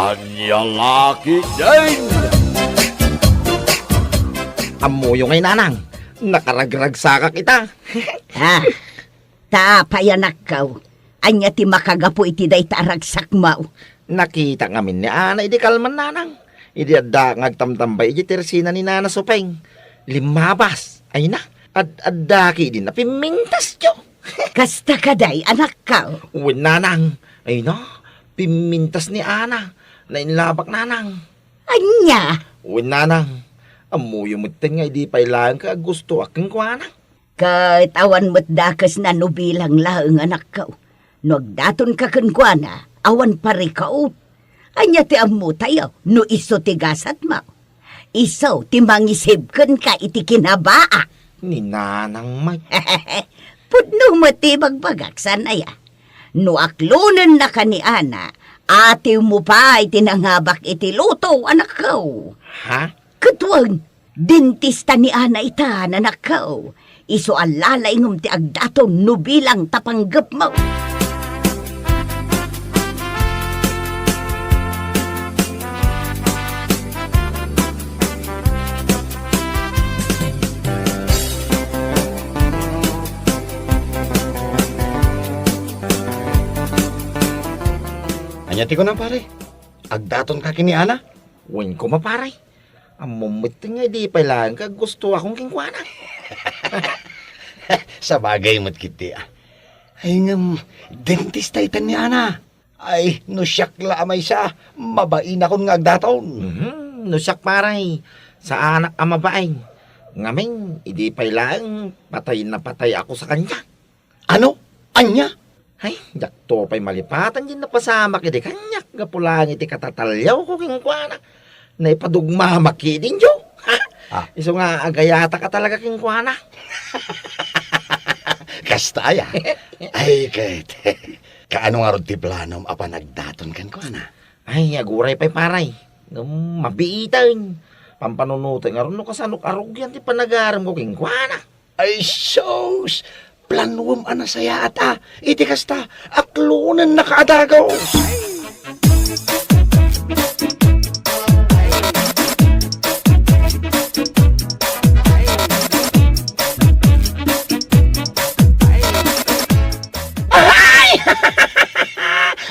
Anyang laki din! Amuyo ngay nanang, nakaragragsa ka kita. Ha? Tapayanak kaw. Anya ti makagapo iti day taragsak mau. Nakita ngamin ni Ana, idi kalman nanang. Idi adda ngagtamtambay, idi tersina ni Nana Supeng. Limabas, ay na, adaki din na pimintas yo. Kasta kaday anak kaw. Uwin nanang, ay na, pimintas ni Ana, na inlabak nanang. Anya? Uwin nanang, amuyo mutin nga idi pailang ka gusto aking kuwana. Kahit awan mo't dakas na nubilang laeng anak kaw. Nagdaton ka kuana, awan pari kao. Anya ti amu tayo, no iso ti gasat mo. Iso ti mangisib kun ka iti kinabaa. Ni nanang may. Pudno mo ti magbagak sanaya. No aklunan na ka ni Ana, ati mo pa iti nangabak iti luto anak kaw. Ha? Katwang, dentista ni Ana ita anak kaw. Iso alalay ngum ti agdaton no bilang tapanggap mo. Anyati ko na pare. Agdaton ka kini Ana. Uwin ko maparay. Amumutin nga di pailang ka gusto akong kingkwana. Sa bagay mo't kiti Ay ngam, dentista itan ni Ana. Ay, no siyak la amay siya. Mabain akong nga agdaton. Nusak paray. Sa anak ang mabaeng. Ngamin, idi pailang patay na patay ako sa kanya. Ano? Anya? Ay, jakto pa'y malipatan din na pasama kiti kanyak. Gapulang iti katatalyaw ko kingkwana. Na ipadugma makidin jo. Ah. Iso nga agayata ka talaga kingkwana. Kastaya. Ay, kahit. Kaano nga ron ti planom apa nagdaton kan ko Ana? Ay, aguray pa'y paray. Mabiitan. Pampanunutan nga ron no kasanok arugyan ti panagaram ko kingkwana. Ay, sos! Planuwam ana saya ata. Iti kasta, aklunan nakaadagaw.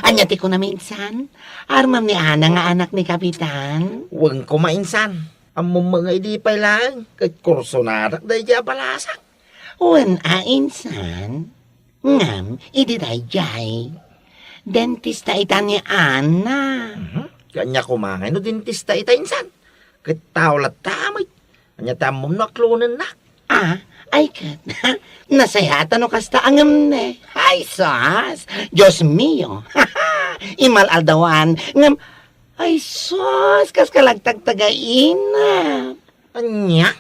Anyati ko na minsan, armam ni Ana nga anak ni Kapitan. Huwag ko mainsan. Ang mga idi pa lang. Kahit kurso nadak dahi dya balasak. Wan insan, ngam, idi dayjay. Dentista itan ni Ana. Kanya kumangay no dentista ita insan. Kahit tao lat tamay. Kanya tamom na klunan na. Ay kat, nasayatan no kasta angam ne. Ay sas, Diyos mio. Imal aldawan, ngam, ay sus, kas kalagtagtagain na. Anya?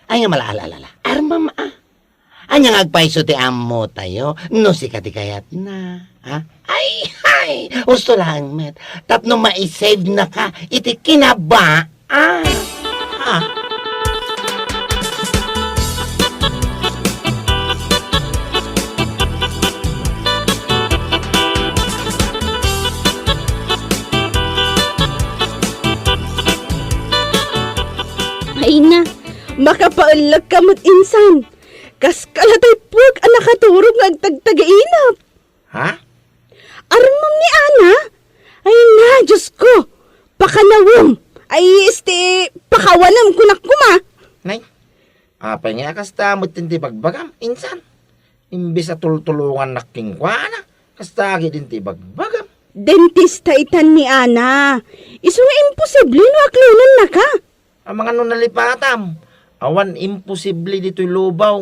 Ay nga malaalala, armam Anya ngagpaiso ti amo tayo, no si katikayat na. Ay, gusto lang, met. Tapno maisave na ka, iti kinabaan. Ay na, makapaulag ka mo't insan. Kas kalatay pug ang nakaturog ng tagtagainap. Ha? Armam ni Ana? Ay na, Diyos ko. Pakanawom. Ay, pakawanam kunak kuma. Nay? Apay nga kasta mo't tinti bagbagam, insan. Imbis na tultulungan na kingkwana, kasta agi din ti bagbagam. Dentista itan ni Ana. Iso nga imposible no aklunan na ka. Ang mga nunalipatam, awan imposible dito'y lubaw.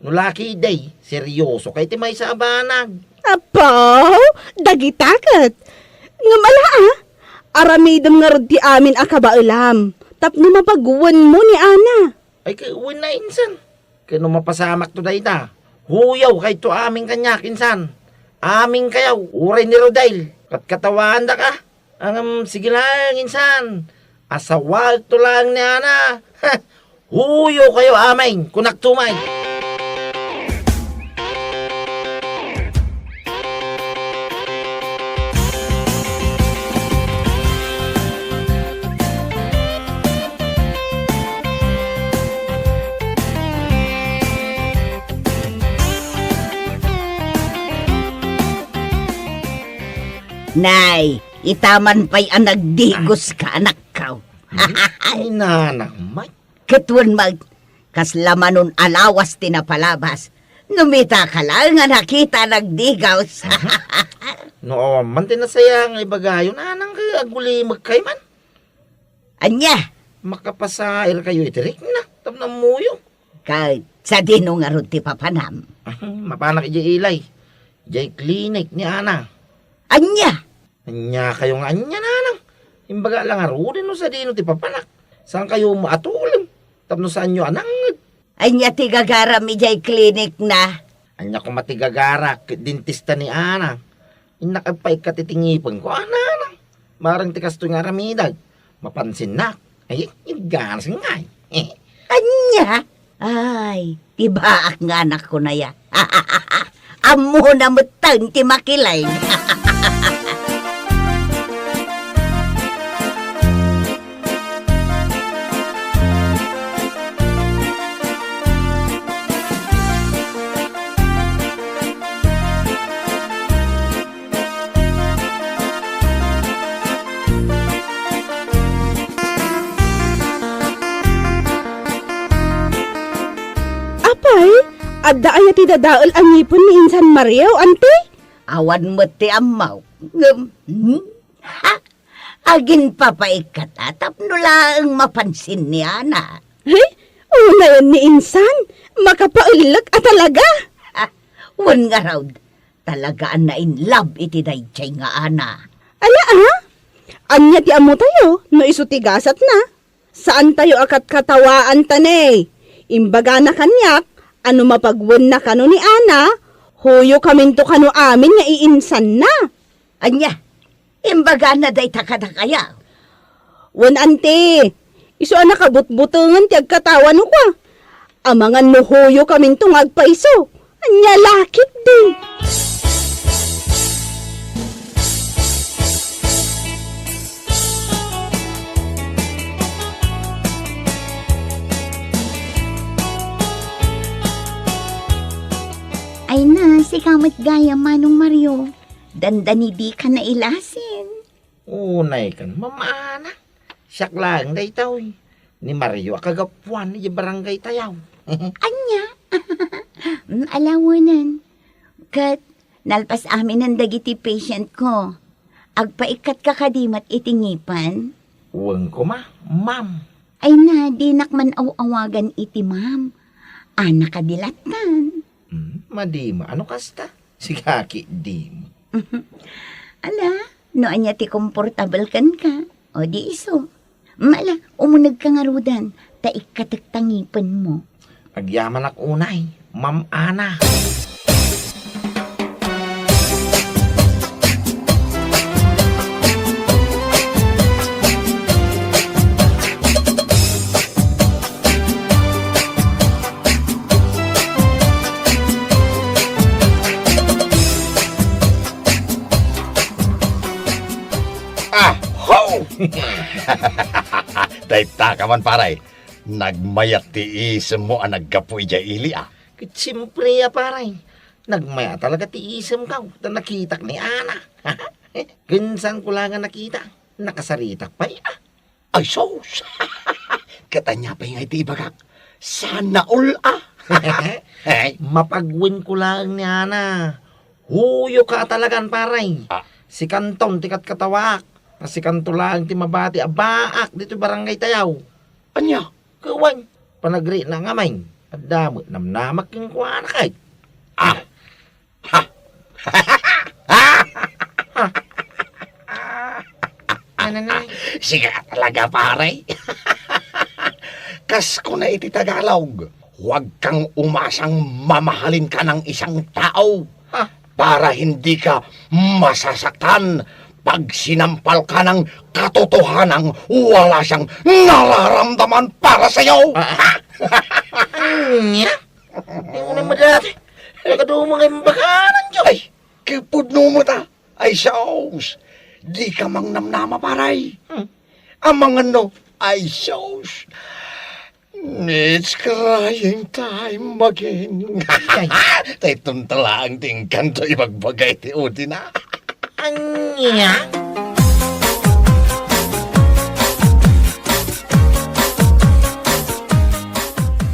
Nulaki day, seryoso kay ti may sa abanag. Apaw, dagitakat. Nga mala aramidam nga rod ti amin akabailam. Tapno mapaguwan mo ni Ana. Ay kay uwin na insan. Kaya nung mapasamak to day na, huyaw kay to aming kanyak insan. Aming kayaw, uray ni Rodail. Katawan da ka. Sige lang insan. Asawal to lang ni Ana. Huyaw kayo aming, kunak tumay. Nay, itaman pa'y ang nagdigos ka, anak ka. Ay, nanang, may. Katuan mag, kaslamanon alawas tinapalabas. Numita ka lang nga nakita nagdigaws. No, man din na sayang ibagayo, nanang kay aguli magkayman. Anya, Makapasail kayo itirik na, tam na muyo. kahit sa dino nga ron ti papanam. Mapanak iji ilay. Ijay klinik ni Ana. Anya, Anya kayo nga anya, nanang. Imbaga lang arunin no sa dino ti papanak. Saan kayo maatulim? Tapno saan nyo anangad? anya ti gagarami jay klinik na. Anya ko matigagara, dentista ni Ana. Inakapay katitingipon ko, nanang. Marang tikas to nga ramidag. Mapansin na. Ay, ganas nga eh. Anya, ay, tibaak nga anak ko na ya. Amo na mutang ti makilay. Apay, adda ay ti dadaol ang ngipon ni Insan Mario, ante? Awan mo ti amaw. Ha? Agin papaikat atap nula ang mapansin ni Ana. Eh, una yun ni Insan, makapaulag at talaga. Wan nga raw, talagaan na in love iti dayjay nga Ana. Ala anya ti amo tayo, no isutigasat na. Saan tayo akat katawaan tanay? Imbaga na kanyak, ano mapagwan na kano ni Ana, huyo kaminto kano amin nga iinsan na. Anya, imbaga na day takadakaya. Wan ante, iso anak kabutbutungan ti agkatawan ko kwa. Amangan no huyo kaminto nga agpaiso, anya lakit din. Ay na, si kamot gaya Manong Mario. Dandani di ka na ilasin. Unay kan, mamana. Siyak lang day taw eh. Ni Mario akagapuan ni barangay tayaw. Anya? Alawanan. Kat, nalpas amin ang dagiti patient ko. Agpaikat ka kadimat itingipan. Uwang ko ma'am. Ay na, di nakman awagan iti ma'am. Anak kadilatan. Madima, ano kasta? Si Kaki, di mo. Ala, no anya ti komportable kan ka. O di iso. Mala, umunag ka nga rudan. Taik katagtangipan mo. Agyaman ak unay, Ma'am Ana. Dayta ka man paray. Nagmayak ti isem mo ang naggapoy dya ili Siyempre paray. Nagmaya talaga ti isem ka. Na nakitak ni Ana. Gansan ko lang nga nakita. Nakasaritak pa Ay sos. Katanya pa yung iti ibagak. Sana all Ay, Mapagwin ko lang ni Ana. Huyo ka talagan paray. Ah. Si Kanton tikat katawak. Si Kanto lang ti mabati abaak dito barangay tayaw. anya? Kawan, panagri na ngamay. At damot namnamak yung kuwana kay. Nanay. Sige talaga paray. Kas ko na iti Tagalog. Huwag kang umasang mamahalin ka ng isang tao para hindi ka masasaktan pag sinampal ka ng katotohanang wala siyang nararamdaman para sa'yo. Anya? Yung naman dati. Nagkadumang ay bakanan dyan. Ay, kipudno mo ta. Ay, saos. Di ka mang namnama paray. Amang ano, ay saos. It's crying time again. Tay tuntala ang tingkan to ibagbagay ti uti na. Anya?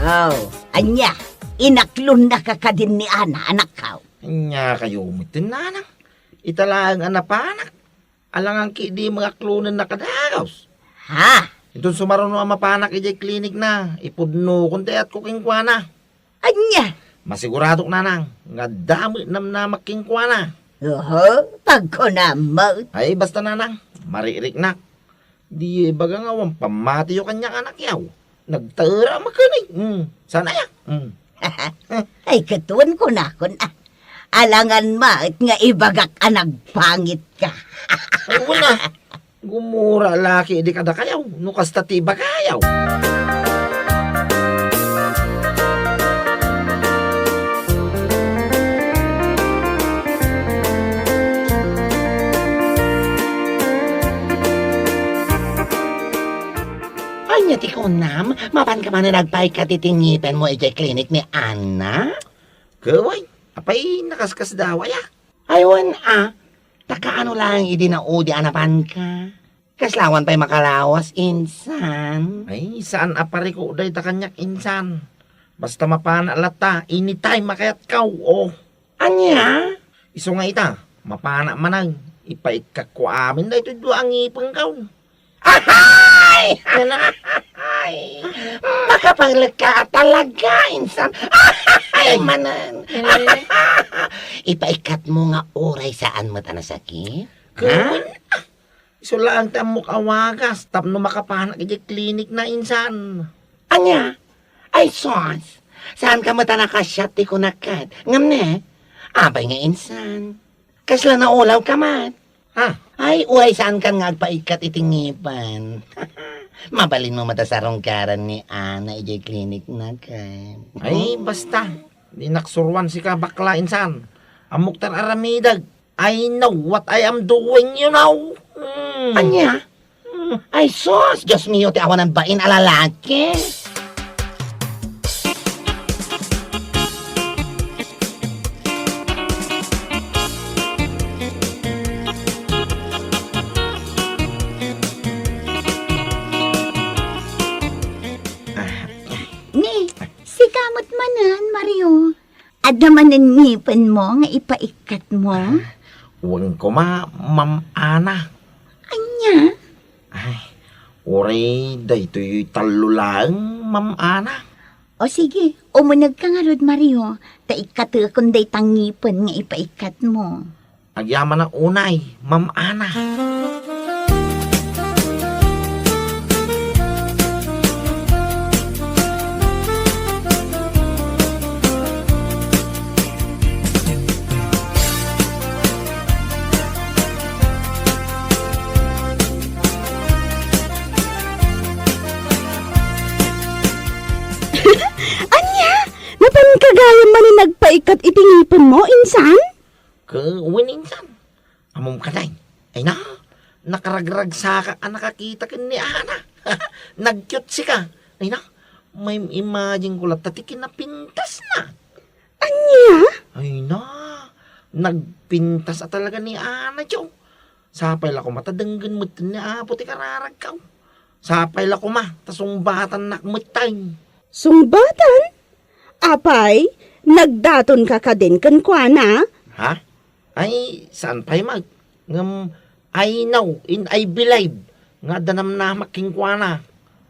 Oh, anya, inaklon na ka din ni Ana, anak ka. Anya kayo umitin nanang. Italaang anapanak. Alangang di mga klunan na kadagaws. Ha? Itong sumaruno ang mapanak ijay klinik na. Ipudno kunti at kukingkwana. Anya? Masiguradok nanang. Nga dami nam na makingkwana. Oho, pagkunamot. Ay basta nanang. Maririk na. Di baga nga wang pamati yung kanyang anak yaw. Nagtara makanig. Sana ya. Ay, katuan ko na. Alangan maat nga ibagak anag pangit ka. Ay wala. Gumura laki di kada kayaw. Nukas tatiba kayaw. Anya ti kunam, mapan ka man na nagpaikat itingipen mo ijay klinik ni Ana? Kaway. Apay nakaskas daw ya. Aywan takaano lang idinaudi anapan ka. Kaslawan pa'y makalawas, insan. Ay saan apari ko uday ta kanyak insan. Basta mapana lata. Anytime makayat kaw. Oh. Anya? Iso nga ita. Mapana manang. Ipaikak ko amin na ito doon ang ipang kaw. Ay! Ay! Makapaglag ka talaga, insan. Ay, manan. Ipaikat mo nga oray saan mo tanasakit? Kawin. Iso lang tamok awagas. Tapno makapanak iti klinik na insan. Anya? Ay, sos. Saan ka mata nakasyat ti kunakat? Ngam ne? Abay nga insan. Kasla na ulaw ka man. Ha? Ay, uray saan kan nga agpaikat itingipan. Mabalin mo matasarong karan ni Ana ijay klinik na ka. Ay basta. Di naksurwan si ka bakla insan. Amok tar aramidag. I know what I am doing, you know. Anya? Ay, sos! Diyos mio, ti awan ng bain alalaki. Ni, si kamot manan, Mario. Ada man ang ngipin mo nga ipaikat mo. Huwag ko Ma'am Ana. Anya? Ay, oray, daytoy talo lang, Ma'am Ana. O sige, umunag ka nga rod, Mario. Taikat kung day tangipin nga ipaikat mo. Agyaman na unay, Ma'am Ana. Napan kagaya man ni nagpaikat itingipon mo, insan? Kawin insan. Amom ka day. Ay na, nakaragrag sa ka nakakita ka ni Ana. Nag-cute si ka. Ay na, may imagine ko lang tatikin na pintas na. Anya? Ay na, nagpintas at talaga ni Ana, Joe. Sapay la ko matadanggan mo ni Apo ti kararag ka. Sapay la ko tasumbatan nakmatay. Sungbatan? Apay, nagdaton ka din kan kuana? Ha? Ay, saan pa'y mag? Ngam, I know, in I believe. Nga danam na makingkwana.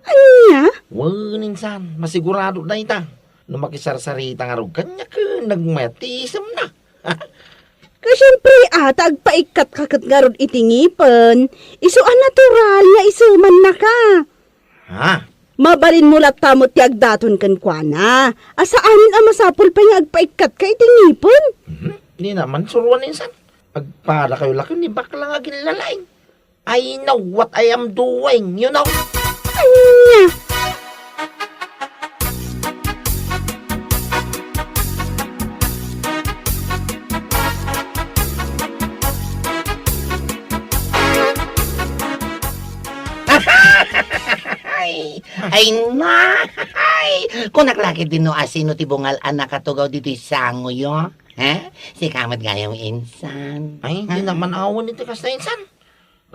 Anya? Waninsan, masigurado na ita. No makisarsarita nga rog kanya ka, nagmatisam na. Kasyempre atag paikat kakat nga rod itingipan. Iso ang natural nga isuman na ka. Ha? Mabalin mo latamot ti agdaton kan kuana. Asaanin ang masapol pa nga agpaikat ka itingipon? Di naman suruan insan. Agpada kayo laki ni bakla nga ginlalain. I know what I am doing, you know. Anya? Ay na! Ay! Kung naklaki din no asino ti bungal anak katugaw dito sango yo. Ha? Si kamat gayang insan. Ay, hindi naman awan iti kas na insan.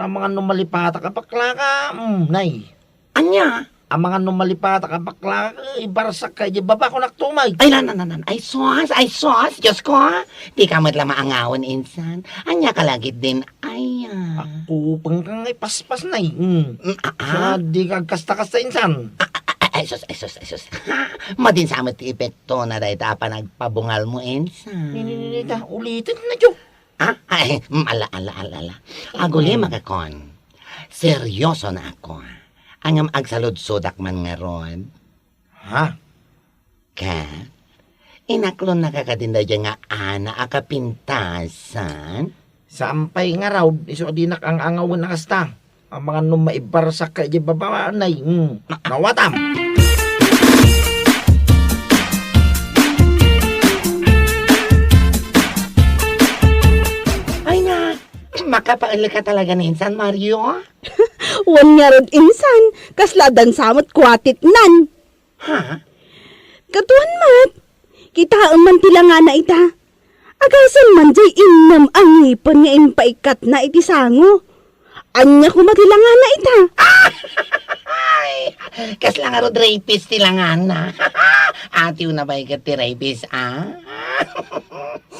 Ang mga numalipata ka bakla ka, nay. Anya? Ang mga numalipata ka bakla ka, ibarsak ka, di baba ko naktumay. Ay, nan. Ay, sos. Diyos ko, ha? Di kamat lang maangawan, insan. Anya kalagit din. Ay, Upang kang ipaspas, nay. Ah? Di ka kasta-kasta insan. Ay, sos. Madin sa amat epekto na dahil pa nagpabungal mo, insan. Ninita, ulitin na jo. Ay, ala. Aguli magakon. Seryoso na ako. Ang agsalod-sodak man nga ron. Ha? Kat, inaklon na kakadinda dyan nga ana akapintasan. Sampay nga raw, iso dinak ang angawin na kasta. Ang mga numaibarsak ka, di baba, nay. Nawatam. Ay na, makapail ka talaga ni Insan Mario. Wan nga rod insan, kasladan samot kwatit nan. Ha? Katuan mat, kita man tila nga na ita. Agasan man jay innam ang ngipon nga impaikat na iti sango. Anya ko matila nga na ita. Ay, kasla nga rod rapist tilangan na. Atiw na ba ikat ti rapist,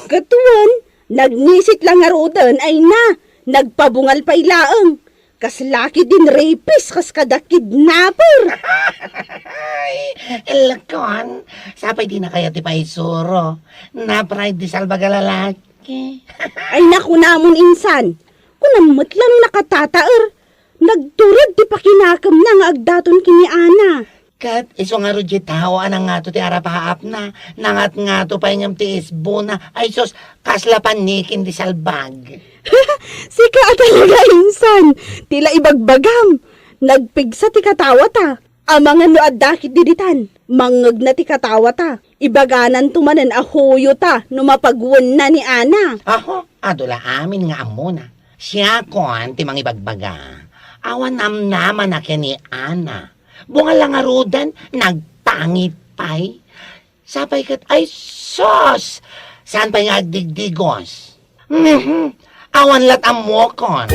Katuan, nagnisit lang nga rodan ay na, nagpabungal pa ilaang. Kas laki din rapist, kas kada kidnapper. Ay, elakon. Sapay di na kaya ti paisuro. Na-pride di salbaga lalaki. Ay naku namon insan, kunamot lang nakatataer. Nagturad di pa kinakam na nga agdaton kini Ana. Kat, iso nga ro di tao, anang nga to ti arapaap na. Nangat nga to pa yung ti isbo na. Ay sos, kasla panikin di salbag. Sika talaga insan, tila ibagbagam. Nagpigsa ti katawa ta. Amangan no addakit diditan, mangag na ti katawa ta. Ibaganan tumanan ahoyo ta, no mapagwon na ni Ana. Aho, adula amin nga amo na. Siya kon, ti mangibagbaga. Awan namnaman na ni Ana. Bunga lang nga rodan, nagpangit pa'y. Sapay kat, ay sos! Saan pa nga agdigdigos? Awan lat amo kon.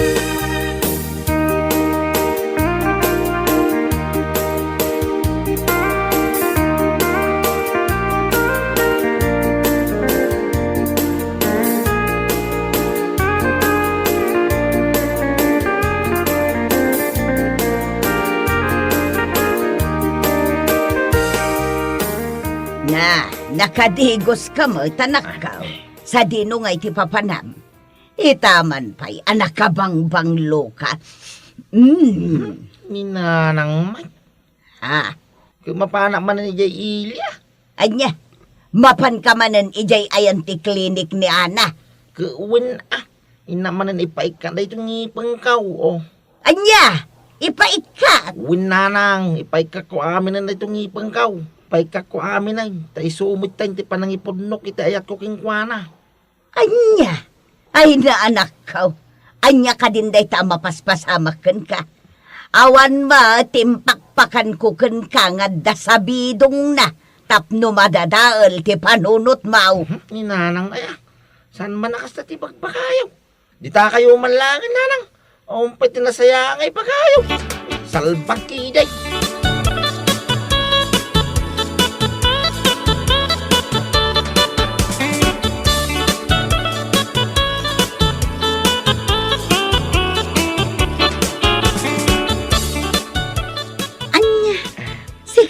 Nakadigos ka mo, tanakaw. Sa dino nga iti papanam. Itaman pa'y anak ka bang loka. Minanang mat. Ha? Kumapanak man ni Jay Ilya. Anya, mapan ka manan ijay ayan ti klinik ni Ana. Kuwin Inamanan ipaikat na itong ngipang kaw. Anya, ipaikat. Win nanang, ipaikat ko amin na itong ngipang kaw. Paikat ko amin ay, tayo sumit tayo, ti panangipunok, iti ayat ko kingkwana. Anya, ay na anak ka. Anya ka din day ta mapaspasamakan ka. Awan ma, timpakpakan ko kan ka nga dasabidong na. Tapno madadaal ti panunot mau. Ni nanang ay, saan man nakas na ti bagpakayaw? Di ta kayo manlangin nanang. Umpay tinasaya ngay pakayaw. Salbag kiday.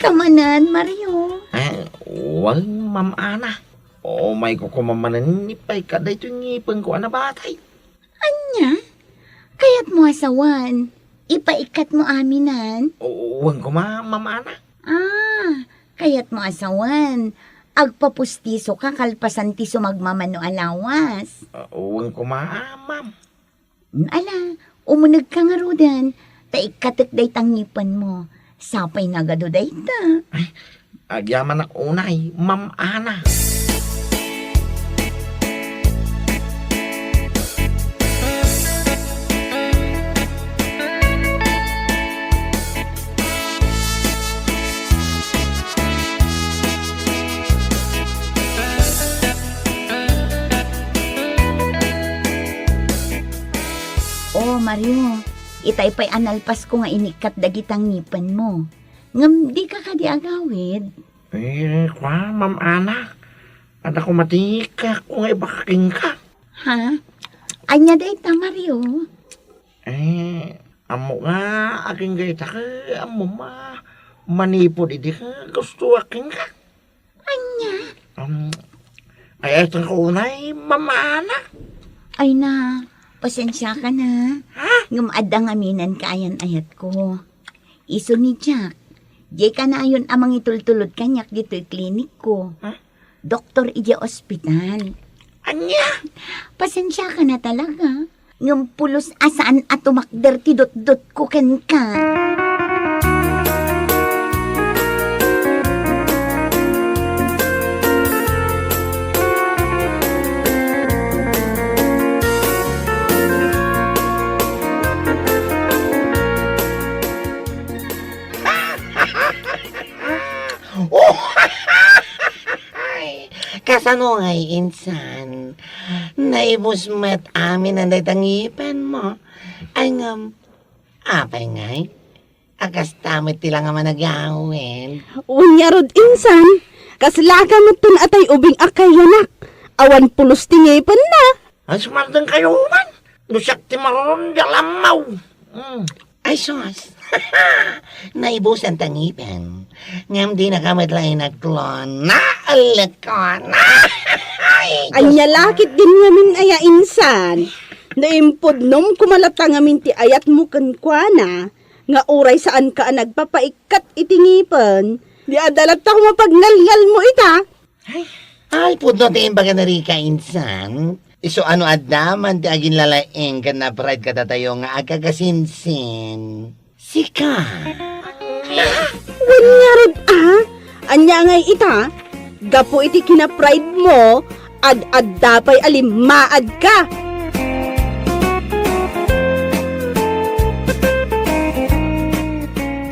Kamanan, Mario. Wal, Ma'am Ana. May kukumamanan nipay ka da ito ngipang ko na batay. Anya? Kaya't mo asawan. Ipaikat mo aminan. Wang ko Ma'am Ana. Kaya't mo asawan. Agpapustiso ka kalpasan ti sumagmamano alawas. Wang ko Ma'am. Ala, umunag ka nga rodan. Taikatek day tangipan mo. Sapay nagado day ta. Agyaman ak unay, Ma'am Ana. Mario. Itay pa'y analpas ko nga inikat dagitang ngipan mo. Ngam di ka kadi agawid. Ma'am Ana. Anak ko matika kung ibakaking ka. Ha? Anya day ta, Mario. Amo nga, aking gayta ka, amo manipod, hindi ka gusto aking ka. Anya? Ay, itong kaunay, mamana. Ay na, pasensya ka na. Ngam adang aminan ka ayan ayat ko. Iso ni Jack. Di ka na ayon amang itultulod kanyak dito'y klinik ko. Doktor ije ospital. Anya? Pasensya ka na talaga. Ngam pulos asaan at umakder ti dot-dot ko ken ka. Kasano ngay, insan? Naibos met amin ang datangipan mo. Ay ngam, apay ngay? Akas tamit tila nga managawin. Unya rod insan, kaslaka mo tun atay ubing akay yanak. Awan pulos tingipan na. Ay, sumardan kayo man. Lusak ti maron, dalamaw. Ay sos, naibos ang tangipan. Ngam di nakamadlay nagklon. Naalakon. Anya lakit din ngamin aya insan. Naimpod nom kumalata ngamin ti ayat mo kankwana. Nga uray saan ka nagpapaikat itingipan. Di adalat ako mapagnalngal mo ita. Ay, pudno ti imbaga na rika, insan. Iso ano adaman ti agin lalaeng ka na pride ka tatayo nga agagasinsin. Sika. Wanya rod Anya ngay ita. Gapo iti kina-pride mo. Ad dapay alimaad ka.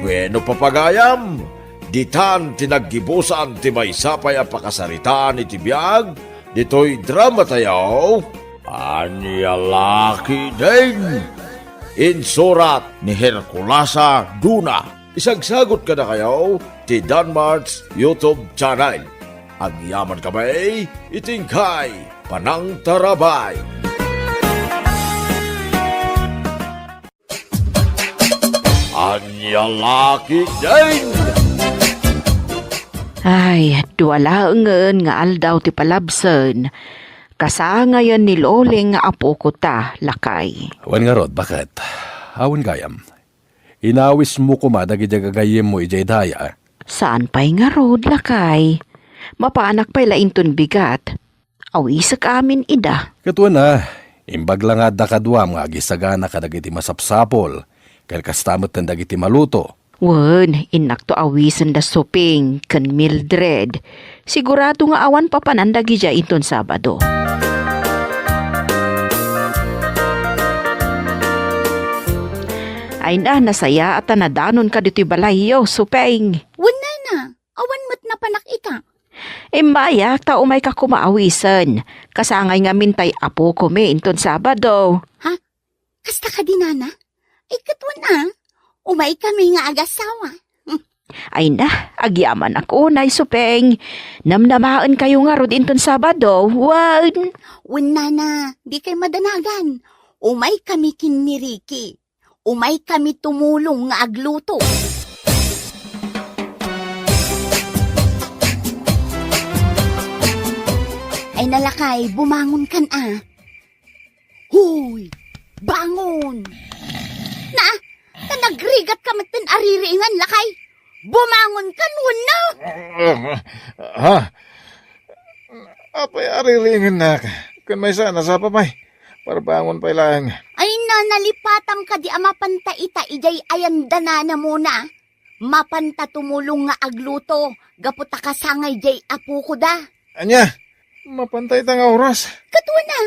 Bueno papagayam, ditan tinaggibusan ti may sapay ang pakasaritaan iti biyag, dito'y drama tayaw, Anya Laki din. Insurat ni Herculasa Duna. Isagsagot ka na kayo ti Danmar's YouTube channel. Ang yaman kamay, itingkay, panang tarabay. Anya Laki din. Ay, duwalaengen nga aldaw ti palabsen. Kasangayan ni Loling nga apo ko ta, lakay. Awan nga rod, bakit? Awan gayam. Inawis mo kumadag ijagagayim mo ijay daya. Saan pa'y nga rod, lakay? Mapaanak pa'y lainton bigat. Awisak amin ida. Katuan na, imbag lang nga dakadwam nga gisagana kadag iti masapsapol. Kaya kastamot ng dagiti maluto. Wen, inak to awisen da soping, kan Mildred. Sigurado nga awan pa panandagi dya inton Sabado. Ay na, nasaya at nadanon ka dito'y balayo, supeng. Wala na. Awan mo't napanak ita. Imbaya, tao may ka kumaawisan. Kasangay nga mintay apo ko me inton Sabado. Ha? Kasta ka dinana? Ikatwan na. Umay kami nga agasawa. Ay na, agyaman ako, nay supeng. Namnamaan kayo nga rod inton Sabado. Wan. Wala na. Di kay madanagan. Umay kami kinmiriki. Umay kami tumulong nga agluto. Ay nalakay, bumangon kan Huy! Bangon! Na nagrigat ka matin ariringan, lakay! Bumangon kan, wala! Ha? Apay arilingan na. Kan may sana sa papay. Para bangon pa ilang. Ay na, nalipatang ka di amapanta ita, ijay ayandana na muna. Mapanta tumulong nga agluto, gaputa kasangay jay apo ko da. Anya, mapantay ta nga oras. Katwa na,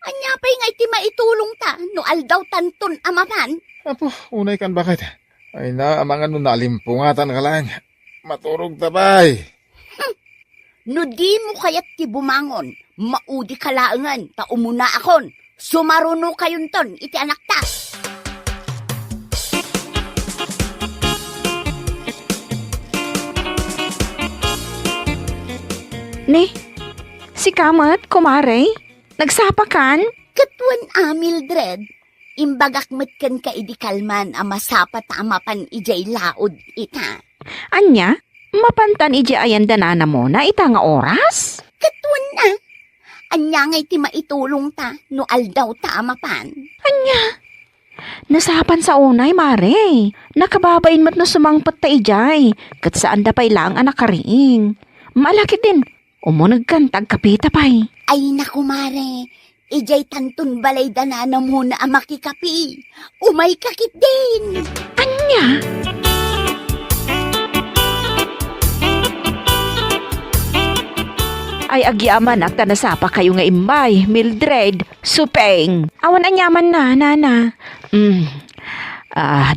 anya pa'y nga iti maitulong ta, no aldaw tanton amaman. Apo, unay kan bakit? Ay na, amangan nun nalimpungatan ka lang. Maturog tabay. No di mo kayat ti bumangon, maudi kalaangan, ta umuna akon. Sumaruno kayon ton, iti anak ta. Ni, si Kamat, kumare, nagsapakan? Katwan Mildred, imbagak metken ka idikalman ang masapat amapan ijay laod ita. Anya, mapantan iji ayan danana mo na ita nga oras? Katwan na. Anya ngay ti maitulong ta, no aldaw ta amapan. Anya, nasapan sa unay, mare. Nakababain mat no sumangpat ta ijay. Kat saan da pay lang anak kariing. Malaki din, umunag kan tagkapita pay. Ay naku mare, ijay tantun balay danana mo na ang makikapi. Umay kakit din. Anya? Ay agyaman at tanasapa kayo nga imbay, Mildred, supeng. Awan anyaman na, nana.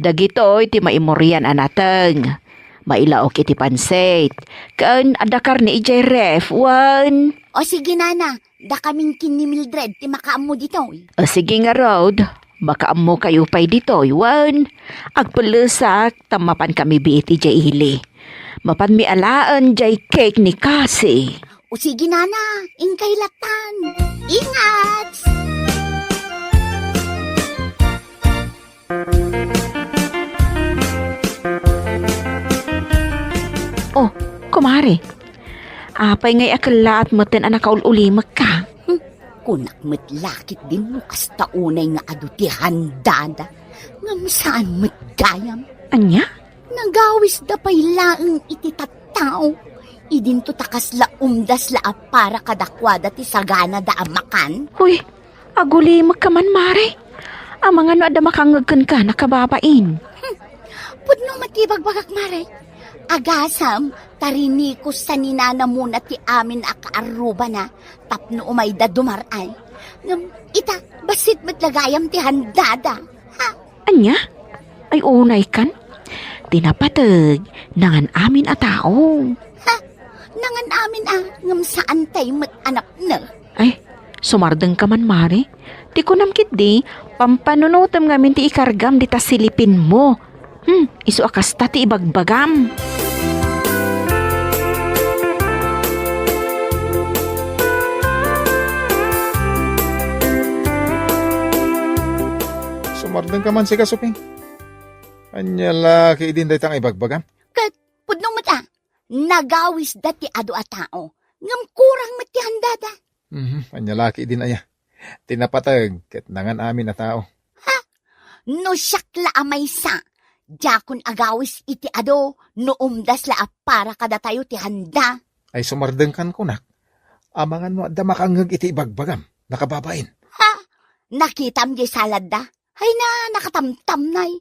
Dagito iti maimorian anateng. Mailaok iti pansit. Kaan adakar ni ijay ref, wan. O sige nana, da kaming kin ni Mildred, ti makaam mo dito. O sige nga, Rod. Baka amo kayo pa'y dito, wan. Agpulusak, tamapan kami biit ijay ili. Mapan mi alaan jay cake ni Cassie. O sige nana, ingkay latan. Ingat! Oh, kumare. Apay ngay akala at maten anak kaululimak ka. Kunak matlakit din mo kasta unay nga adutihan dada. Ngam saan matgayam? Anya? Nagawis da pay laeng iti tattao. Idinto takas la umdas la para kadakwada ti sagana da amakan. Huy, agulimak ka man, mare. Amang ano ada makangagkan ka nakababain. Pudno matibag bagak mare. Agasam, tarini ko sa ninana muna ti amin akaaruba na, tapno umay da dumaray. Ngam, ita, basit matlagayam ti handada. Ha? Anya? Ay unay kan? Tinapatag, nangan amin a tao. Ha? Nangan amin ngam saan tayo matanap na. Ay, sumardeng ka man, mare. Di ko namkit di, pampanunutam ngamin ti ikargam di ta silipin mo. Isu akas ta ti ibagbagam. Sumardeng ka man si Kasuping. Anya laki din day tang ibagbagam. Kat, pudno mata, nagawis dati ado a tao. Ngam kurang mati handada. Anya laki din aya. Tinapatag, ket nangan amin na tao. No syakla amay sa. Jakon agawis iti ado, no umdas la para kada tayo ti handa. Ay sumardeng kan kunak. Amangan mo da makangag iti ibagbagam. Nakababain. Ha? Nakitam di salad da? Hay na, nakatamtam nay.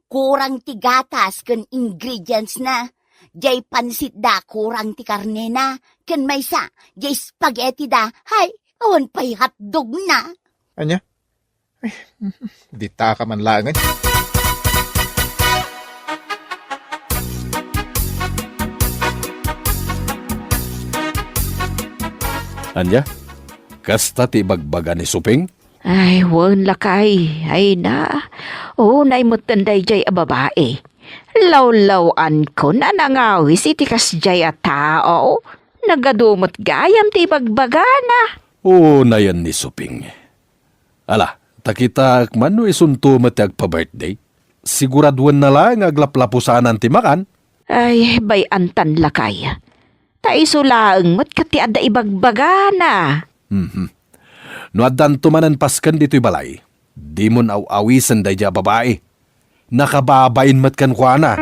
Kurang ti gatas ken ingredients na. Jay pansit da, kurang ti karne na. Ken maysa, jay spaghetti da. Hay, awan pa'y hotdog na. Anya? Ay, di ta ka man langan. Anya? Kasta ti bagbaga ni Suping? Ay, wan lakay. Ay na. Oo, naimutanday jay a babae. Law-lawan ko na nangawis iti kas jay a tao. Nagadumot gayam ti bagbaga na. Oo na yan ni Suping. Ala, takita man no isunto mati agpa-birthday. Siguraduan na lang aglaplapusanan ti makan. Ay, bayantan lakay. Taisulaang mat kati ada ibagbaga na. No adan tumanan paskan dito'y balay. Di mon aw-awisan day ja babae. Nakababain mat kan kwa na.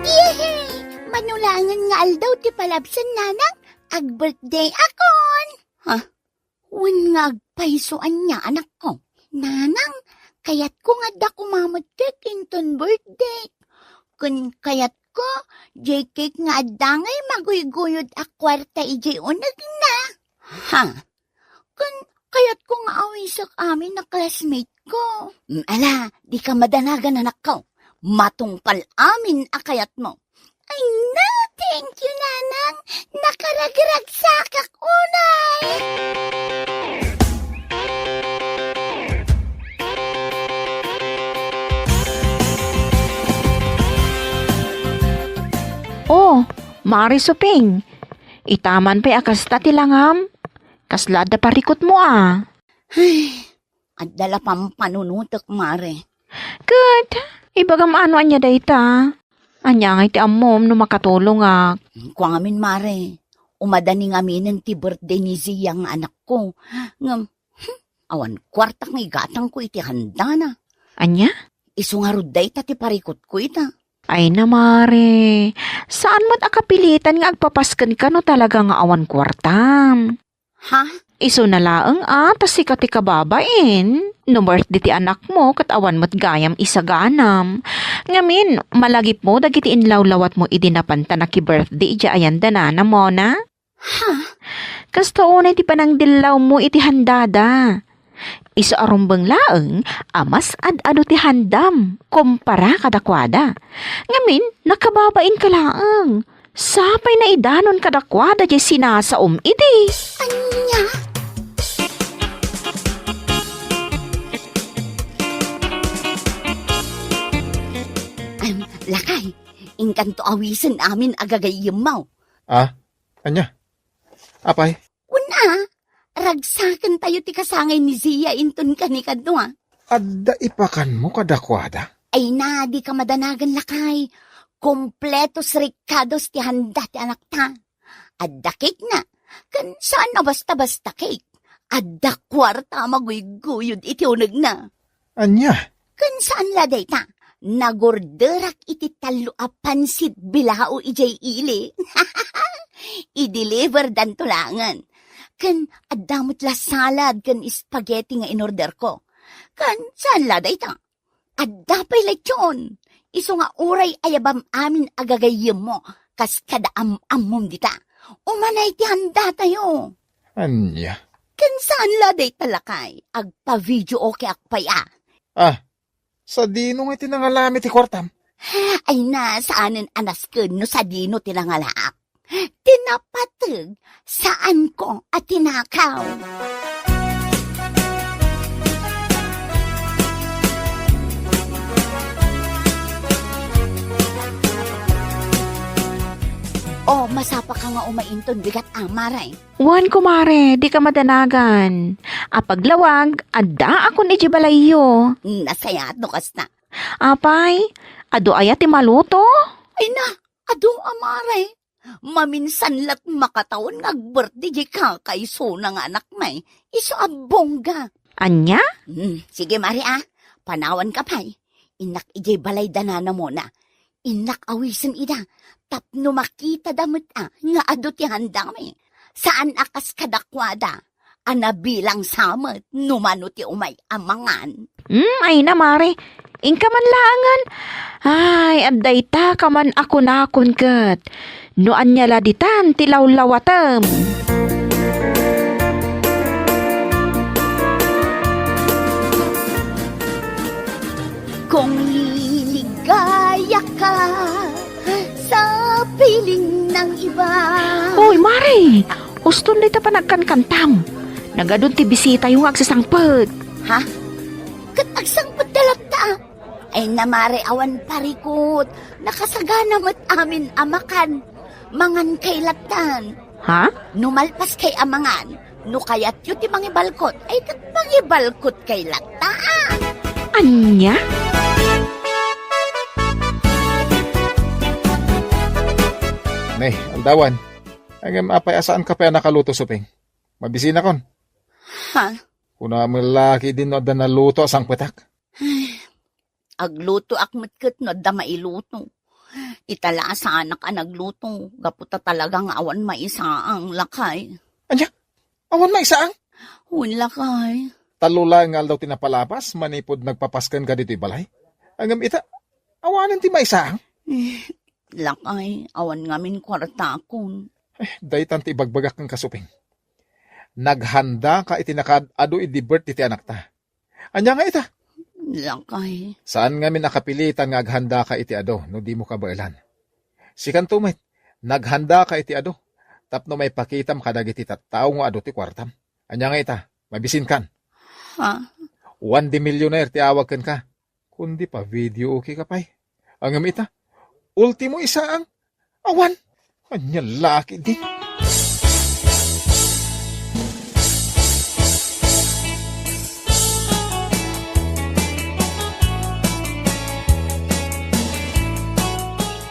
Yehey! Manulangan nga aldaw ti palabsan nanang ag-birthday akon. Ha? Wan nga agpaisoan niya anak ko. Nanang, kayat ko nga da kumamad kinton birthday. Kun kayat ko, jay cake nga adangay maguygoyod a kwarta ijay unag na. Ha? Kun kayat ko nga awisak amin na classmate ko. Ala, di ka madanagan anak ko. Matungpal amin a kayat mo. Ay na, thank you nanang. Nakaragragsakak unay. Mari Suping, itaman pa'y akas ta tilangam. Kaslada parikot mo ah. At dala pang panunutok, mare. Good. Ibagam ano anya dayta. Anya nga iti amom no makatulong ah. Kung amin, mare, umadani nga minin ti birthday ni Zia nga anak ko. Ngam, awan kwartak nga igatang ko iti handa na. Anya? Isu nga ruday ta ti parikot ko ita. Ay na mare. Saan mo't akapilitan nga agpapaskan ka no talaga nga awan kwartam? Ha? Iso na laeng tas ikaw ti kababain. No birthday ti anak mo, katawan mo't gayam isaganam. Ngamin, malagip mo, dagiti inlawlawat mo idinapanta na ki-birthday, ija ayan danana mo na. Ha? Kasto unay ti panang dilaw mo iti handada. Iso arumbang laeng, amas ad-ano ti handam, kumpara kadakwada. Ngamin, nakababain ka laeng. Sapay na idanon kadakwada di sinasaom iti. Anya? Lakay, ingkanto awisan amin agagayim mo. Ah, anya? Apay? Una, ragsakan tayo ti kasangay ni Zia inton kanikadno ah. Adda ipakan mo kadakwada? Ay na, di ka madanagan lakay. Kompletos ricados ti handa ti anak ta. Adda cake na. Kan saan na basta-basta cake? Adda kwarta maguyuguyod iti uneg na. Anya? Kan saan laday ta? Nagorderak iti talo a pansit bilao ijay ili. I-deliver dan tulangan. Kan adamot la salad kan spaghetti nga inorder ko. Kan saan laday ta? Adda pa'y lechon. Iso nga uray ayabam amin agagayim mo. Kas kada amom dita. Umanay ti handa tayo. Anya? Kan saan laday talakay? Agpa-video okay akpaya. Ah, sa dino nga tinangalami ti kwartam? Ay na, saanin anas ko no sa dino tinangalaak. Tinapatag saan ko at tinakaw. O, masapa ka nga umainton bigat amaray. Wan kumare, di ka madanagan. Apaglawag, adda ako ni Jibalayo. Nasayat no kas na. Apay, ado ayat ti maluto? Ay na, ado amaray. Maminsan lat makataon nag-birthday di ka kay so ng anak may. Iso abongga. Anya? Sige mari ah, panawan ka pay. Inak ijay balay danana mo na. Inak awisan ida. Tapno makita damot nga ado ti handa may. Saan akas kadakwada? Ana bilang samet, numano ti umay amangan. Ay na mare, ingka man langan. Ay, adday ta kaman ako nakon kat. Noan niya laditan ti lawlawatam. Kung liligaya ka sa piling ng iba. Hoy, mare, uston dito pa nagkankantam. Nagadun ti bisita yung agsasangpet. Ha? Kat agsangpet dalagta. Ay namare awan parikot. Nakasagana mat amin amakan. Mangan kay latan. Ha? Numalpas kay amangan. No kayat yu ti mangibalkot. Ay kat mangibalkot kay latan. Anya? Nay, aldawan. Ang apay asaan ka pa nakaluto suping? Mabisina kon. Ha? Kuna malaki din no da naluto asang petak. Agluto akmatket no da mailuto. Itala sa anak ang nagluto. Gaputa talagang awan maisaang lakay. Anya? Awan maisaang? Hun lakay. Talula nga daw tinapalapas, manipod nagpapaskan ka dito'y balay. Ang ita, awanan ti maisaang? Lakay, awan ngamin kwarta kon. Daytan ti bagbagak ng kasuping. Naghanda ka itinakad ado idibert iti anak ta. Anya nga ita? Lakay. Saan nga min nakapilitan nga aghanda ka iti ado no di mo ka bailan? Si kantumit, naghanda ka iti ado. Tapno may pakitam kadagiti tattao nga ado ti kwartam. Anya nga ita? Mabisin kan. Ha? 1 millionaire ti awag kan ka. Kundi pa video okay ka pay. Ang ita, ultimo isa ang awan. Anyang laki di.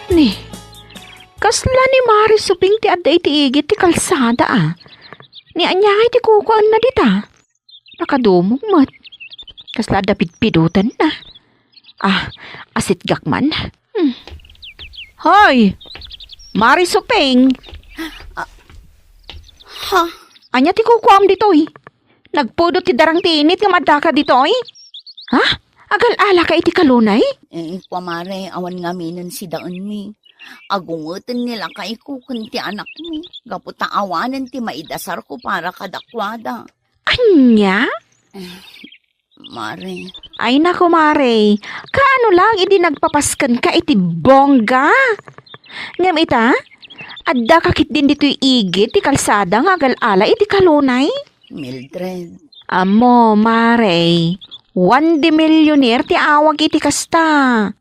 Ni, kasla ni Mari Suping ti adda iti igit ti kalsada Ni anyangay ti kukuan na dita. Nakadumog mat. Kasla adda pidpidutan na. Asit gakman. Hoy! Mari Suping! Ha? Anya ti kukuam ditoy. Nagpudot ti darang tinit nga madaka ditoy. Ha? Agal-ala ka iti kalunay? Pamare, awan nga minan si daan mi. Agungutan nila kay kukun ti anak mi. Gaputa awanan ti maidasar ko para kadakwada. Anya? Mare, Ay nako Mare, kaano lang idi nagpapaskan ka iti bongga? Ngam ita, adda kakit din dito'y igit ti kalsada nga agal-ala iti kalunay? Mildred. Amo, Mare, 1 millionaire ti awag iti kasta.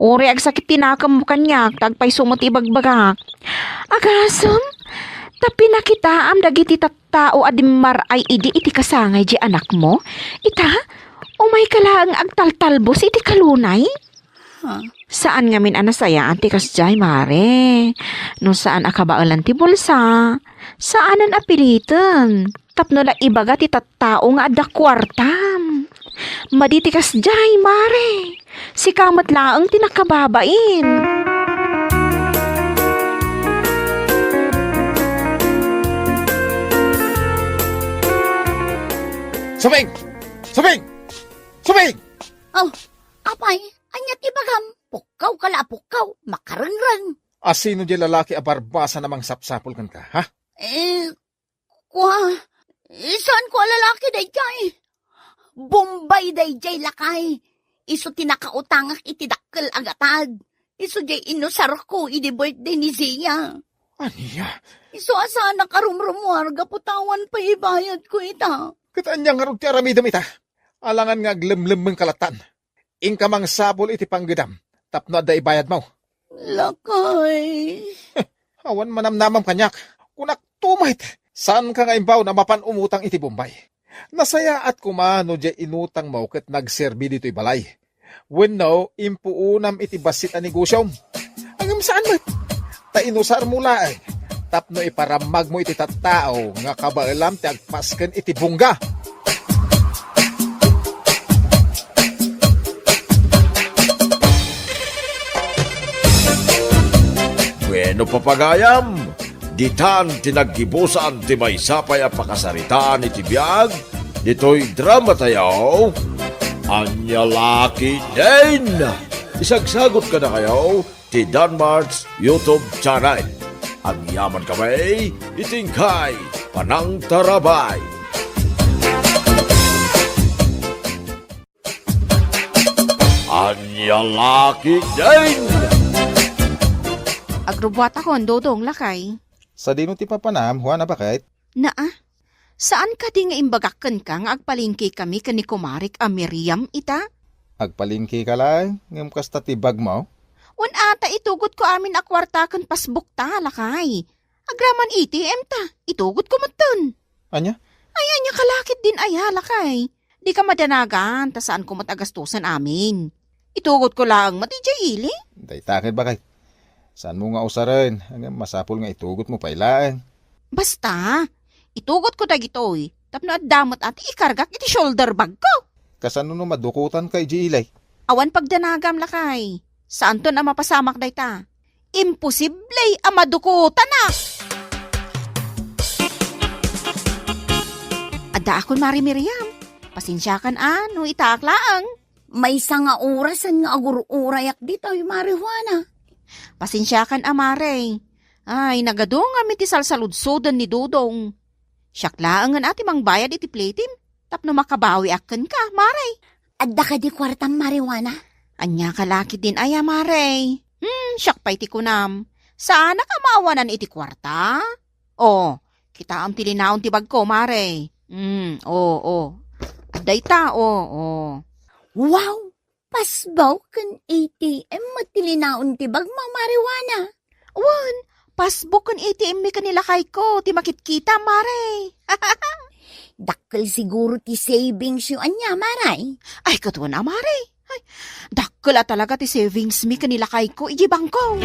Uri ag sakit tinakam mo kanyak, tagpay sumot ibagbagak. Agasam, tapi nakitaam dagiti tattao adimar ay idi iti kasangay di anak mo. Ita, umay kalaang agtaltalbos iti kalunay? Saan ngamin anasaya anti kasjay, Mare? No saan akabaalan ti bulsa? Saanan apilitan? Tapno la ibaga ti tattao nga adda kwartam. Maditi kasjay, Mare. Si kamat laang tinakababain. Suping! Suping! Suping! Oh, apay, anya ti bagam. Pukaw kala pukaw, makarengreng. Asino di lalaki a barbasa namang sapsapol kan ka, ha? Saan ko lalaki day jay? Bombay day jay lakay. Iso tinakautangak iti dakkel agatad. Iso jay inusar ko idi birthday ni Zia. Aniya? Iso asa nakarumrumuar gaputawan pa ibayad ko ita. Kataan niya nga rin ti aramidam ita. Alangan nga glemlem mong kalatan. Ingka mang sabol iti panggidam. Tapno adda ibayad mo. Lakay. Awan manamnamam kanyak. Kunak tumait. Saan ka nga imbaw na mapan umutang iti Bombay? Nasaya at kumano di inutang mo ket nagserbi dito'y balay. When no, impuunam iti basit a negosyom. Angam saan mo? Ta inusar mula eh. Tapno iparamag mo iti tattao nga kabaalam ti agpasken iti bungga. Bueno papagayam, ditan tinaggibusan ti maysapay a pakasaritaan iti biag, dito'y drama tayo, Anya Laki din! Isagsagot ka na kayo ti Danmar's YouTube channel. Ang yaman kamay, itingkay, panang tarabay. Anya Laki din! Agrubuat ako ang dodong lakay. Sa dino ti papanam, Juana bakit? Saan ka di nga imbagakan ka nga agpalingki kami kani kumarik a Miriam ita? Agpalingki ka lang, ngam kasta ti bag mo. Wan ata itugot ko amin a kwarta kan pasbuk ta lakay. Agraman ATM ta, itugot ko matun. Anya? Ay, anya kalakit din ay lakay. Di ka madanagan, ta saan ko matagastusan amin. Itugot ko lang matijay ili. Day takit bakit? Saan mo nga usarin? Hanggang masapol nga itugot mo pailaan. Basta, itugot ko dagitoy. Tapno at damot at ikargak iti shoulder bag ko. Kasano no madukutan kay Gilay? Awan pagdanagam lakay. Saan to na mapasamak day ta? Imposible ang madukutan na! Ada akon Mari Miriam. Pasensya kan no itaak laang. May nga orasan nga agururayak dito yung marihuana. Pasensya kan amare. Ay, nagadong kami ti salsaludsodan ni Dudong. Siyak ang ati mang bayad iti platim. Tapno makabawi akan ka, Mare. Adda ka di kwartang marihuana? Anya kalaki din ay Mare. Siyak pa iti kunam. Sana ka maawanan iti kwarta? Kita am tilinaon ti bag ko, Mare. Aday ta, Wow! Pasbaw kan ATM matilinaon ti bag marijuana. Wan, Pasbuk kan ATM mi kanila kay ko, ti makit-kita, Mare. Dakkel siguro ti savings yung anya, maray. Ay, katuwa na, Mare. Ay, dakkel talaga ti savings mi kanila kay ko, ijibang ko.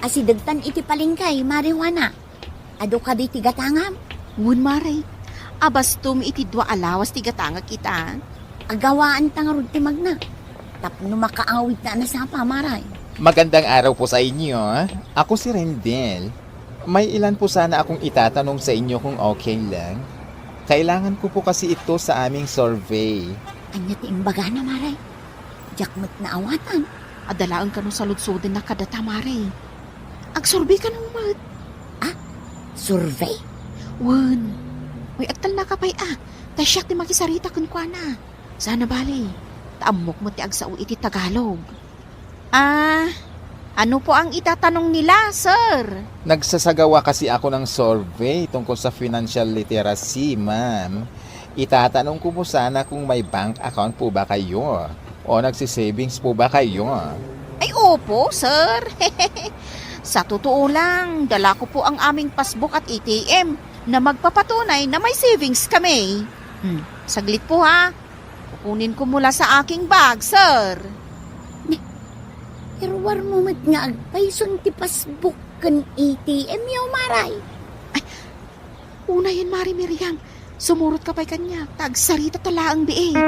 Asidagtan iti palingkay, mariwana. Ado ka di tigatangam. Wun, Mare. Abastum iti dua alawas ti gatanga kita. Agawaan tangarod ti magna. Tapno makaawit na nasapa, maray. Magandang araw po sa inyo. Ako si Rendel. May ilan po sana akong itatanong sa inyo kung okay lang. Kailangan ko po kasi ito sa aming survey. Anya ti imbaga na, maray. Jakmat na awatan. Adalaan ka no sa lutsudin na kadata, Mare. Agsurbi ka nung mat. Survey? Wun. Uy, agtal na kapay Tasyak ti makisarita kun kwa na. Sana bali. Taamok mo ti agsao iti Tagalog. Ano po ang itatanong nila, sir? Nagsasagawa kasi ako ng survey tungkol sa financial literacy, ma'am. Itatanong ko po sana kung may bank account po ba kayo o nagsisavings po ba kayo. Ay, opo, sir. Sa totoo lang, dala ko po ang aming passbook at ATM na magpapatunay na may savings kami. Saglit po ha. Kukunin ko mula sa aking bag, sir. Irwar mo mat nga agpayson ti pasbook kan ATM yaw, maray. Una yan, Mari Miriam. Sumurot ka pa'y kanya. Tagsarita tala ang biing.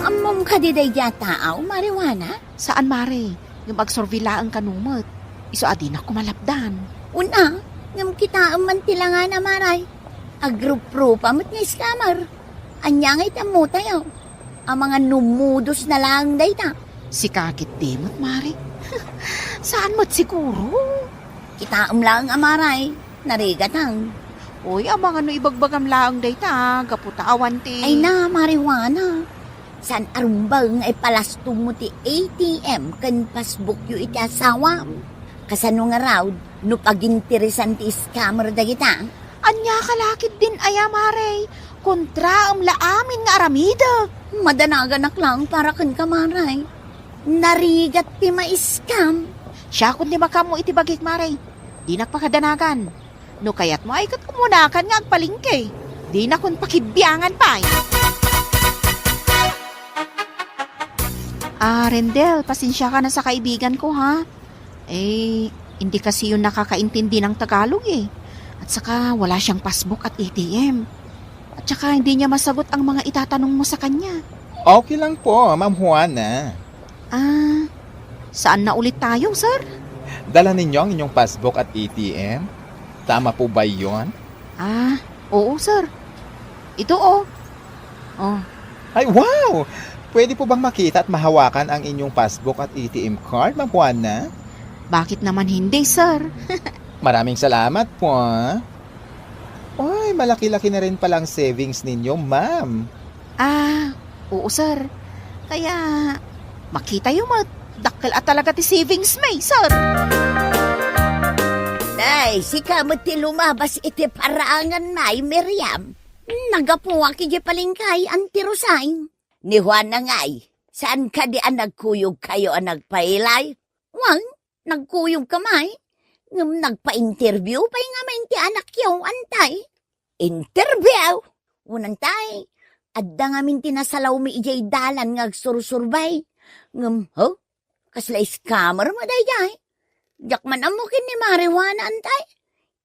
Amam ka di day taaw, mariwana? Saan, Mari? Yung agsorvila ang kanumot. Iso adin ako malapdan. Una, ngam kita man tila nga na, maray. Agrup-rup amat nga scammer. Anya nga'y tamo tayo. Ang mga numudos na lang day ta. Si kakit dimot, Mari. Saan mo't siguro? Kita lang, amaray. Narigatang. Uy, ang mga ibagbagam laang day ta. Gaputawan ti. Ay na, mariwana. San arumbang ay palastong mo ti ATM kan pasbook yu iti asawam. Kasano nga raw, no paginteresan ti scammer da kita. Anya kalakit din aya, Mare. Kontra ang laamin nga aramida. Madanaganak lang para kan kamaray. Narigat ti ma-scam. Siya kun di makamo iti bagik, Mare. Di nakpakadanagan. No kayat mo ay kat kumunakan nga agpalingke. Di na kun pakibyangan pa. Rendel, pasensya ka na sa kaibigan ko, ha? Hindi kasi yun nakakaintindi ng Tagalog eh. At saka wala siyang passbook at ATM. At saka hindi niya masagot ang mga itatanong mo sa kanya. Okay lang po, Ma'am Juana. Saan na ulit tayo, sir? Dala ninyo ang inyong passbook at ATM? Tama po ba yon? Oo, sir. Ito, oh. Ay, wow! Pwede po bang makita at mahawakan ang inyong passbook at ATM card, Ma'am Juana? Bakit naman hindi, sir? Maraming salamat po. Ay, malaki-laki na rin palang savings ninyo, ma'am. Oo, sir. Kaya, makita yung dakkel at talaga ti savings may, sir. Day, si kamot ti lumabas iti paraangan may, Miriam. Nagapuwa ki di palingkay, antirusain. Ni Juan na ngay, saan ka di nagkuyog kayo ang nagpailay? Wang, nagkuyog kamay. Ngam nagpa-interview pa nga main ti anak yaw, antay. Interview? Unang tay, adda nga min tinasalaw mi ijay dalan nga agsursurbay. Ngam, kasla scammer mo day. Jakman amukin ni Marijuana, antay.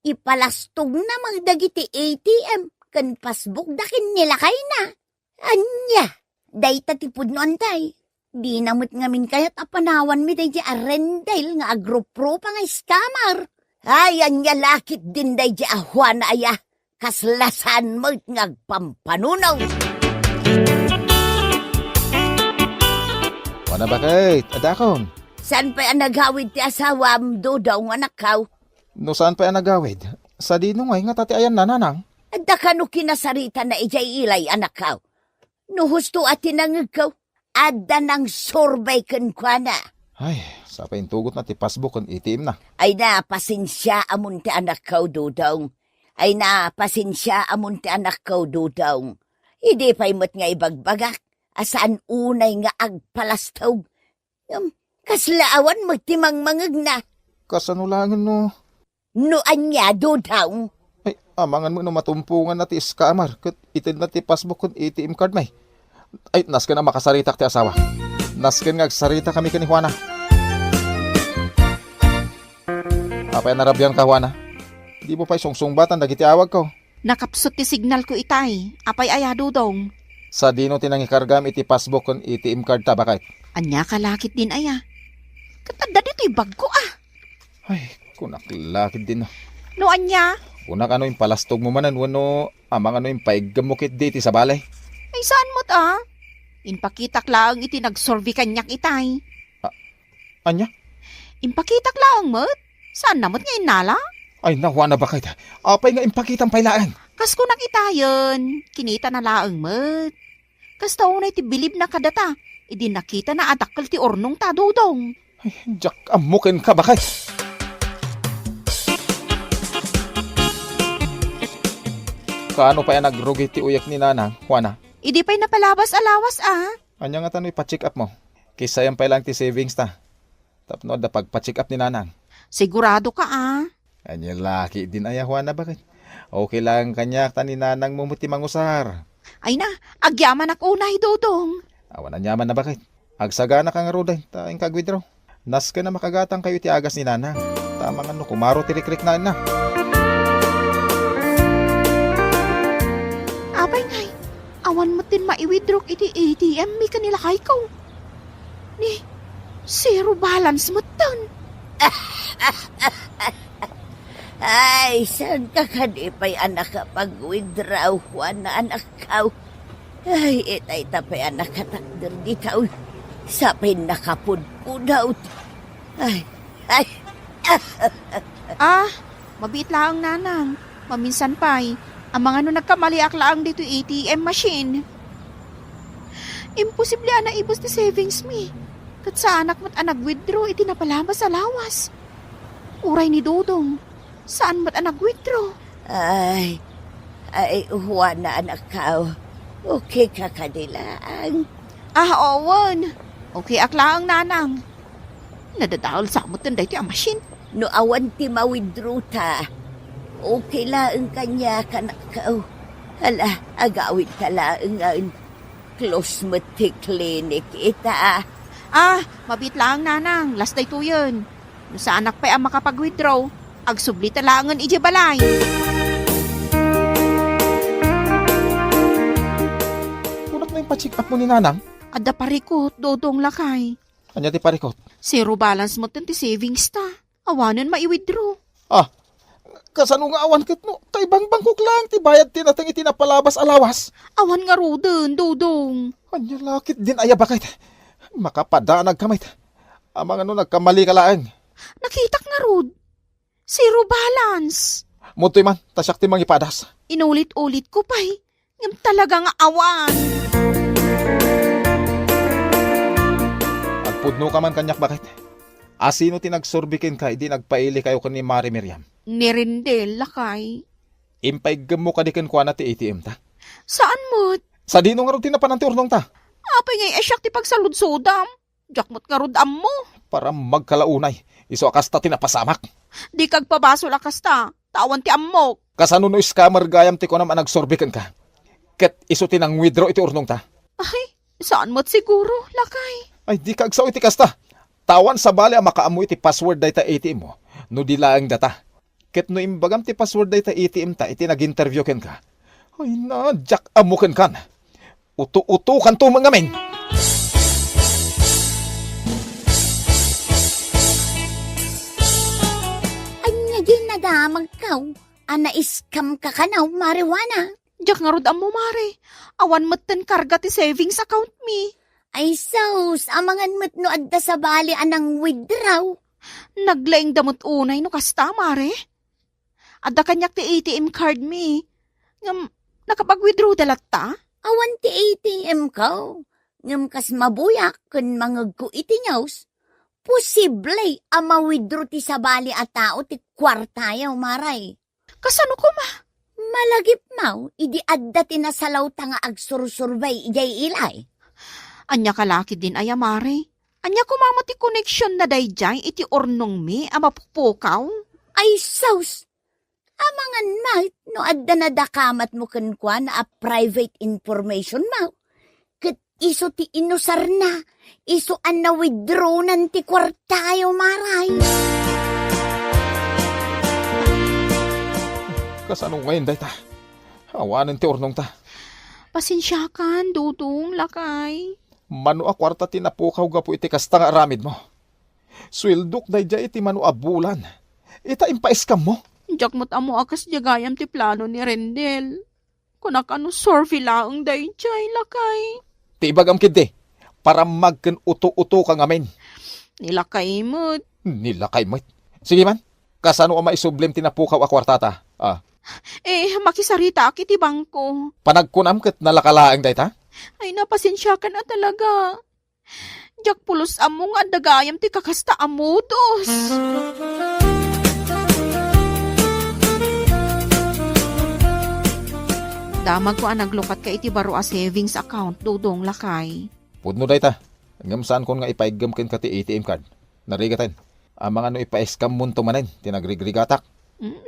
Ipalastog na magdagiti ATM, kan pasbook dakin nila kay na. Anya, day tatipod no, antay. Di namot ngamin kayat apanawan mi day di Rendel nga agro-pro pa nga scammer. Ay, anya lakit din day di Juan aya. Kaslasan mo nga agpampanunaw. Wala ba kay, adakon? San pa ang naghawid ti asawam do daw nga nakaw? No saan pa yan nagawid? Sa dinungay nga tati ayan nananang. Adda ka no kinasarita na ijay ilay anakaw. No husto at tinangagaw. Adda ng sorbay kan kwa na. Ay, sa paintugot na ti passbook ang ATM na. Ay na, pasensya amon ti anak kaw dudong. Ay na, pasensya amon ti anak kaw dudong. Hindi pa'y mo't nga ibagbagak. Asaan unay nga agpalastog. Kaslaawan mo timang mangag na. Kasanulangan no. No anyado daw. Ay, amangan mo no matumpungan na ti scammer. Kat itin na ti passbook kun ATM card may. Ay, nasken na makasarita ti asawa. Nasken nga agsarita kami kani Juana. Apay narabyan ka Juana. Di mo pa'y sungsungbatan dagiti awag ko. Nakapsot ti signal ko itay. Apay ayado dong. Sa dino tinangikargam iti passbook kun ATM card ta bakit? Anya kalakit din aya. Katanda dito'y bag ko Ay, kunak lakid din no. No anya? Kunak ano yung palastog mo manan wano amang ano yung paiggamukit diti sa balay. Ay saan mo't Inpakitak laang iti nagsorbi kanyak itay. Anya? Inpakitak laang mo't? Saan namot ngayon nala? Ay nawa na bakit? Apay nga impakitang pailaan. Kas ko nakitayon, kinita na laang mo't. Kas taunay ti bilib na kadata, idi nakita na adakkel ti ornong tadudong. Ay, Jack, amukin ka bakit? Kaano pa yan nagrugi ti uyak ni Nanang, Juana? Idi pa'y napalabas alawas Anya nga tano'y pa-check up mo. Kisa yan pa lang ti savings ta. Tapno da pag-pa-check up ni Nanang. Sigurado ka Anya laki din aya, Juana, bakit? Okay lang kanya ta ni Nanang mo muti mangusar. Ay na, agyaman ak unay dudong. Awan na nyaman na bakit? Agsagana ka nga roday, taing kagwidro. Nas ka na makagatang kayo ti agas ni Nanang. Tama nga no, kumaro tirik-rik na. Abay ngay, awan mo tin maiwidrok iti ATM mi kanila kay ko. Ni, zero balance mo ton. Ay, saan ka kadipay anak ka pag-withdraw, Juan na anak ka? Ay, itay tapay anak ka takder di tao. Sapay nakapudpudaw. Ay. Mabit laang Nanang. Maminsan pa'y, ang mga no nagkamaliak laang dito ATM machine. Imposible na ibus ti savings mi. Kat sa anak mo't anag-withdraw iti napalabas sa lawas. Uray ni Dodong. Saan mo't anag-withdraw? Ay, Juan na anak ka. Okay ka kanilaan. Owan. Okay aklaang Nanang. Nadadahol sa amot tinday ti ang machine. No awan ti mawithdraw ta. Okay laang kanya kanak ka. Hala, agawin ka laang close mo ti clinic ita. Mabit lang Nanang. Last day to yun. No sa anak pa ang makapag-withdraw, agsubli talangan iji balay. Kunak na yung pa-check up mo ni Nanang? Ada parikot, Dodong lakay. Anya ti parikot? Zero balance mo ti savings ta. Awanan maiwithdraw. Kasano nga awan kat no? Kay bang-bangkok lang ti bayad tinatang itinapalabas alawas. Awan nga roden, Dodong. Anya lakit din aya bakit? Makapadanag kamay. Amang ano nagkamali ka laang. Nakitak nga rod. Zero balance. Mutoy man, tasyak ti mangipadas. Inulit-ulit ko pa'y. Ngam talaga nga awan. Agpudno ka man kanyak bakit? Asino tinagsurbikin ka, hindi nagpaili kayo kan ni Mari Miriam. Nirindel, lakay. Impaigam mo kadikin kwa na ti ATM ta? Saan mo't? Sa dino nga rin tinapanan ti urnong ta. Apay ngay esyak ti pagsaludsodam. Jakmot nga rodam mo. Para magkalaunay, iso akas ta tinapasamak. Di kagpabaso lakas ta. Tawan ti ammok. Kasano no scammer gayam ti ko naman nagsurbikin ka. Ket iso tinang withdraw iti urnong ta. Ay, saan mo't siguro, lakay? Ay di kagsaw iti kasta. Tawan sa bali ang makaamu iti password data ATM mo. No di laang data. Ket no imbagam ti password data ATM ta iti nag-interview ken ka. Ay na, jak amuken kan. Utu-utu kan to mga men. Anya din nadamag ka. Ana-scam ka kanaw, marijuana. Jak nga rodam mo, Mare. Awan mo't ten karga ti savings account mi. Ay sus, amangan mo't no adda sa bali anang withdraw. Naglaing damot unay no kasta, Mare. Adda kanyak ti ATM card mi. Ngam, nakapag-withdraw dalat ta? Awan ti ATM ka. Ngam kas mabuyak kun mangag ko iti nyaws. Posible ama withdraw ti sa bali a tao ti kwartayaw, Maray. Kasano ko ma? Malagip mau, idi adda tinasalaw ta nga agsursurbay ijay ilay. Anya kalaki din ay amare. Anya kumamot ti connection na dayjay iti ornong mi amapupukaw. Ay, saus! Amangan mait, no adda na dakamat mo kankwa na a private information mo. Kat iso ti inusar na, iso an na withdraw nan ti kwartayo maray. Kasano ngayon, day ta? Awanan ti ornong ta. Pasensyakan, dudong, lakay. Mano a kwarta tinapukaw gapo iti kasta nga aramid mo. Swildok dayjay iti mano a bulan. Ita impaiskam mo. Diyak mo't amo akas jagayam ti plano ni Rendel. Kunak ano sorfi laang dayjay, lakay. Ti ibagam kid para magken uto-uto ka ngamin. Nilakay mo't. Nilakay mo. Sige man, kasano ang maisublim tinapukaw a kwartata? Makisarita kiti bangko. Panagkunam ket nalakalaang dayta? Ay, napasensya ka na talaga. Diyak pulos among adagayam ti kakasta amudos. Damag ko ang naglukat ka iti baro a savings account, dudong lakay. Pudno dayta. Ngam saan kon nga ipaigam ken kati ATM card. Narigatan. Ang mga no ipaiskam munto manen, tinagrigrigatak.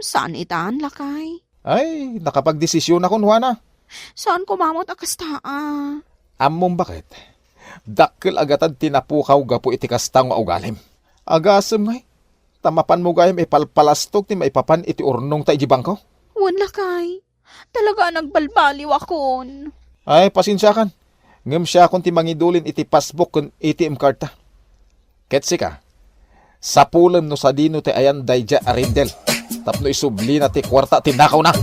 Saan itaan, lakay? Ay, nakapagdesisyon ako, Juana. Saan kumamot akasta Among bakit? Dakkel agatan tinapukaw gapo iti kastang ugalim. Agasem ngay. Tamapan mo gayam ipalpalastog ti maipapan iti urnong ta ijibangko. Wan lakay. Talaga nagbalbaliw akon. Ay, pasensya kan. Ngem siya kung ti mangidulin iti passbook kun ATM card ta. Ketsi ka. Sapulam no sa dino ti ayan dayja arindel. Tapno isubli na ti kwarta tinakaw na.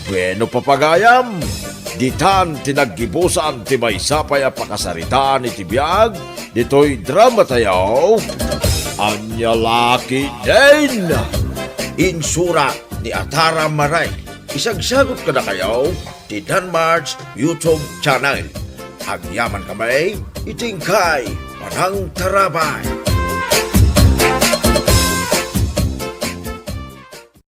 Bueno papagayam, ditan tinaggibusan ti maysapay a pakasaritaan iti biag, dito'y drama tayaw, Anya Laki din! Insura ni Atara Maray, isagsagot ka na kayo, ti Danmar's YouTube channel. Agyaman kamay, itingkay, Parang Tarabay.